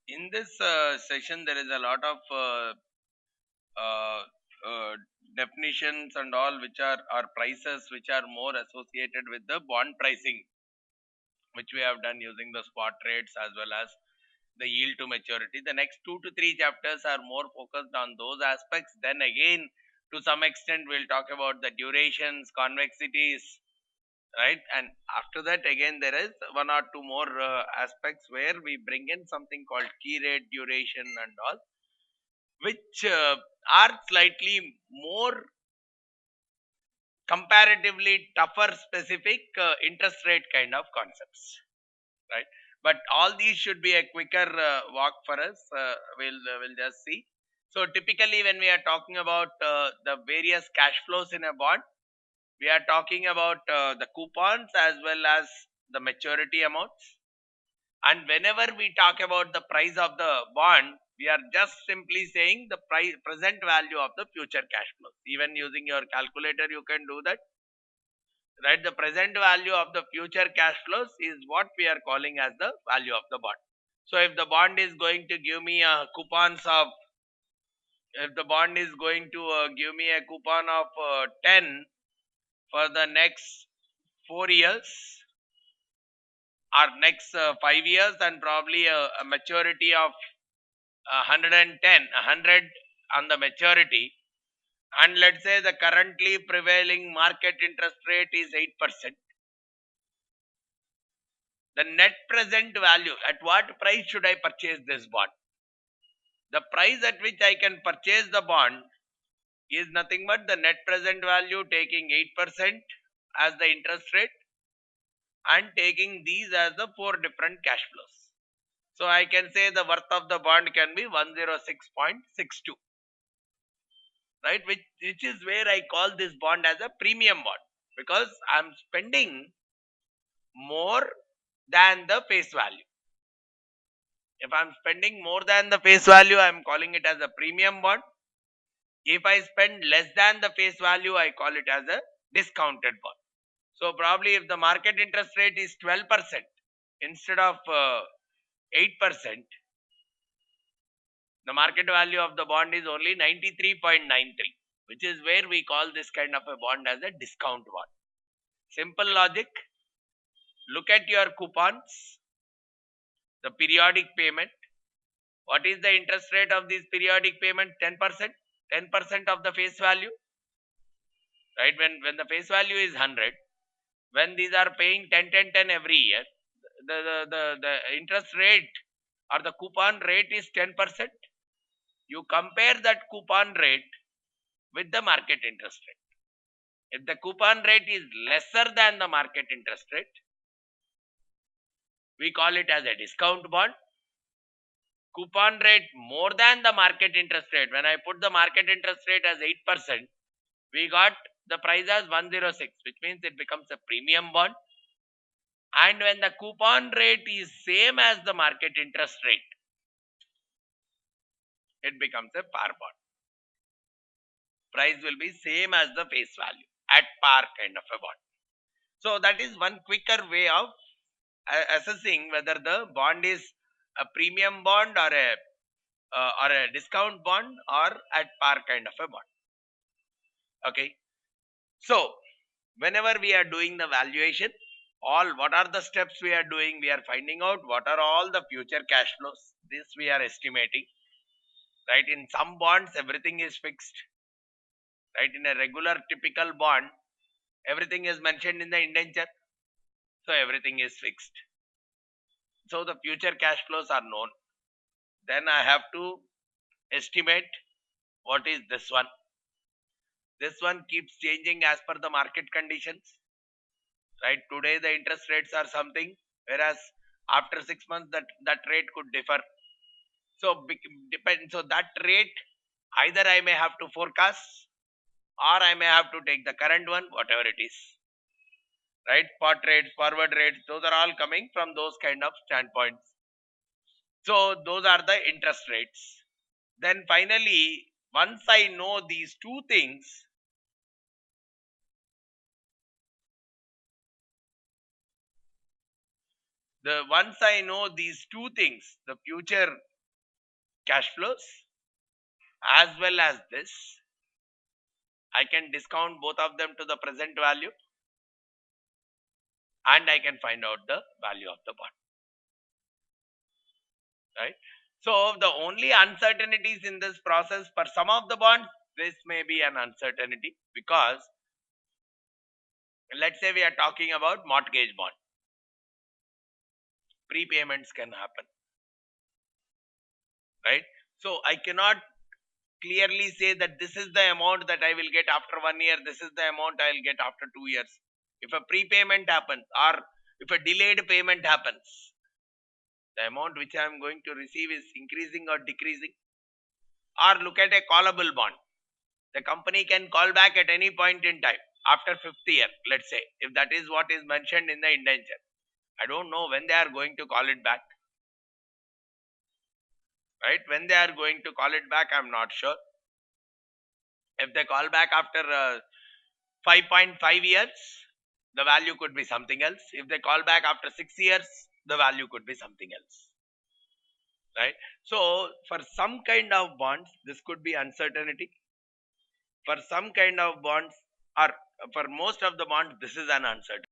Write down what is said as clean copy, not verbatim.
In this session, there is a lot of uh, uh, definitions and all, which are prices which are more associated with the bond pricing, which we have done using the spot rates as well as the yield to maturity. The next 2 to 3 chapters are more focused on those aspects. Then again, to some extent, we'll talk about the durations, convexities, right? And after that, again, there is one or two more aspects where we bring in something called key rate, duration, and all, which are slightly more comparatively tougher specific interest rate kind of concepts, right? But all these should be a quicker walk for us. We'll just see. So typically, when we are talking about the various cash flows in a bond, we are talking about the coupons as well as the maturity amounts. And whenever we talk about the price of the bond, we are just simply saying the price present value of the future cash flows. Even using your calculator, you can do that, right? The present value of the future cash flows is what we are calling as the value of the bond. So if the bond is going to give me a coupons of, if the bond is going to give me a coupon of 10 for the next 4 years or next 5 years, and probably a maturity of 110, 100 on the maturity, and let's say the currently prevailing market interest rate is 8%, the net present value, at what price should I purchase this bond? The price at which I can purchase the bond is nothing but the net present value taking 8% as the interest rate and taking these as the 4 different cash flows. So I can say the worth of the bond can be 106.62, right? Which is where I call this bond as a premium bond, because I'm spending more than the face value. If I'm spending more than the face value, I'm calling it as a premium bond. If I spend less than the face value, I call it as a discounted bond. So probably if the market interest rate is 12% instead of 8%, the market value of the bond is only 93.93, which is where we call this kind of a bond as a discount bond. Simple logic. Look at your coupons, the periodic payment. What is the interest rate of this periodic payment? 10%. 10% of the face value, right? When the face value is 100, when these are paying 10, 10, 10 every year, the interest rate or the coupon rate is 10%. You compare that coupon rate with the market interest rate. If the coupon rate is lesser than the market interest rate, we call it as a discount bond. Coupon rate more than the market interest rate, when I put the market interest rate as 8%, we got the price as 106, which means it becomes a premium bond. And when the coupon rate is same as the market interest rate, it becomes a par bond. Price will be same as the face value at par kind of a bond. So that is one quicker way of assessing whether the bond is a premium bond or a discount bond or at par kind of a bond. Okay. So whenever we are doing the valuation, all what are the steps we are doing? We are finding out what are all the future cash flows. This we are estimating, right? In some bonds, everything is fixed, right? In a regular typical bond, everything is mentioned in the indenture, so everything is fixed. So the future cash flows are known. Then I have to estimate what is this one. This one keeps changing as per the market conditions, right? Today the interest rates are something, whereas after 6 months that rate could differ. So depend. So that rate either I may have to forecast or I may have to take the current one, whatever it is, right? Spot rates, forward rates, those are all coming from those kind of standpoints. So those are the interest rates. Then finally, once I know these two things, the future cash flows as well as this. I can discount both of them to the present value and I can find out the value of the bond. Right? So the only uncertainties in this process for some of the bonds, this may be an uncertainty because let's say we are talking about mortgage bond. Prepayments can happen. Right? So I cannot clearly say that this is the amount that I will get after 1 year, this is the amount I will get after 2 years. If a prepayment happens or if a delayed payment happens, the amount which I am going to receive is increasing or decreasing. Or look at a callable bond. The company can call back at any point in time after 5th year, let's say, if that is what is mentioned in the indenture. I don't know when they are going to call it back. Right? When they are going to call it back, I'm not sure. If they call back after 5.5 years, the value could be something else. If they call back after 6 years, the value could be something else. Right? So for some kind of bonds, this could be uncertainty. For some kind of bonds or for most of the bonds, this is an uncertainty.